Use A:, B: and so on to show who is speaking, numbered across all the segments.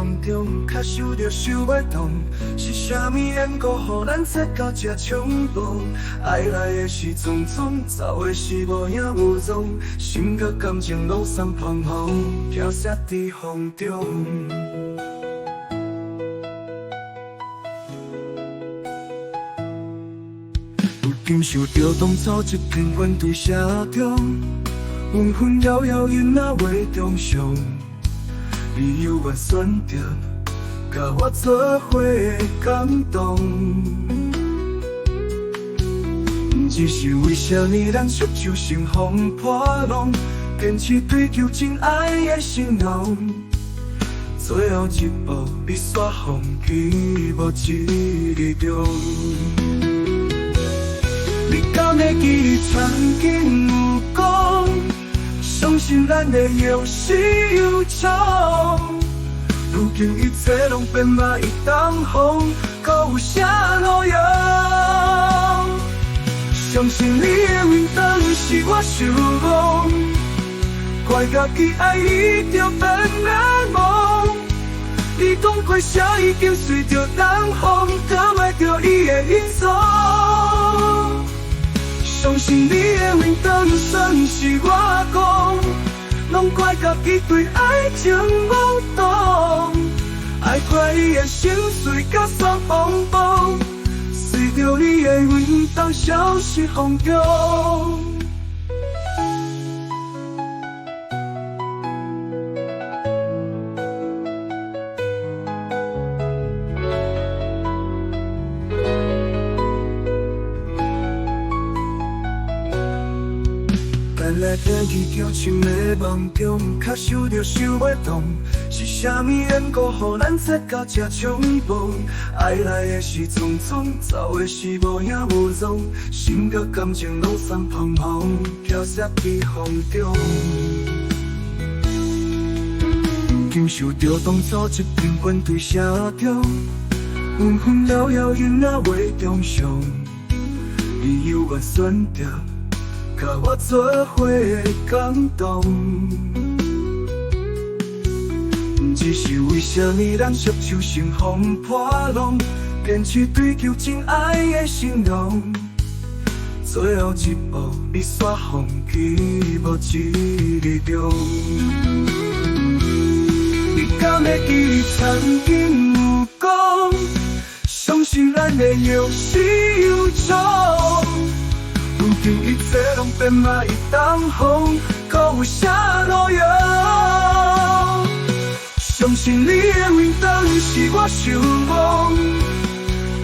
A: 梦中，却想着想袂动，是啥物缘故，予咱走到这冲动？爱来的是匆匆，走的是无影无踪，心甲感情拢送彷徨，飘散在风中。如今想着当初一篇原对写中，纷纷扰扰因仔话中伤。你犹原选择甲我做伙的感动，只是为啥呢？咱双手心风破浪，坚持追求真爱的心浓，最后一步你煞放弃无一日中。你敢会记曾经有讲？相信咱的有始有终，如今一切拢变嘛一当风，搁有啥路用？相信你的面当是我想望，怪家己爱你就变难忘。你讲过啥已经随着东风，搁袂着伊的影踪。相信你的面当算是我讲，拢怪家己对爱情无懂，爱怪你的心碎甲酸风风，随着你的面当消失风中。咱来天去求深的梦中，却想着想袂动，是啥物缘故，予咱走到这冲动？爱来的是匆匆，走的是无影无踪，心甲感情拢送彷徨，飘散在风中。今想着当初一篇原对写中，纷纷扰扰因仔话中伤，你犹原选择甲我做伙的感动，只是为啥呢？咱双手心风破浪，坚持追求真爱的心浓，最后一步你煞放弃无一日中。你敢会记曾经有讲，相信咱的有始有终，如今一切拢变嘛一当风，搁有啥路用？相信你的面当是我想望，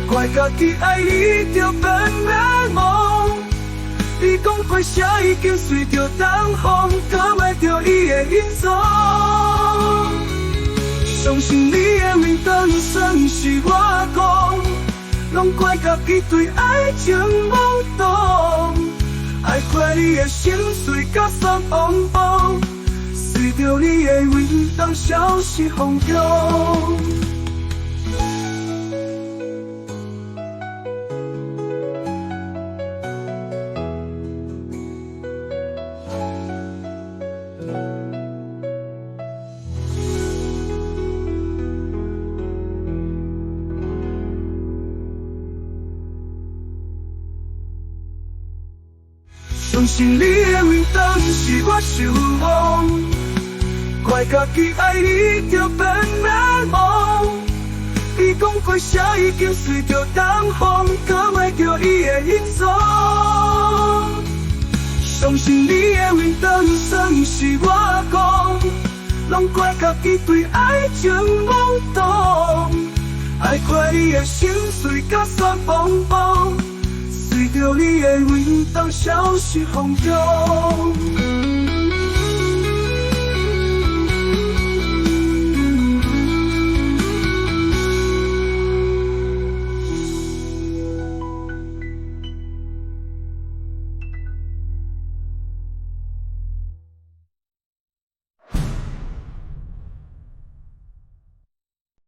A: 怪家己爱你就变难忘。你讲过啥已经随着东风，搁袂着伊的影踪。相信你的面当算是我讲，拢怪家己对爱情无懂，爱怪你的心碎甲酸风风，随着你的面当消失风中。相信你的面当是我想望，怪家己爱你就变难忘。你讲过啥已经随着东风，搁袂着伊的影踪。相信你的面当算是我讲，拢怪家己对爱情无懂，爱怪你的心碎甲酸风风，随着你的面当消失风中。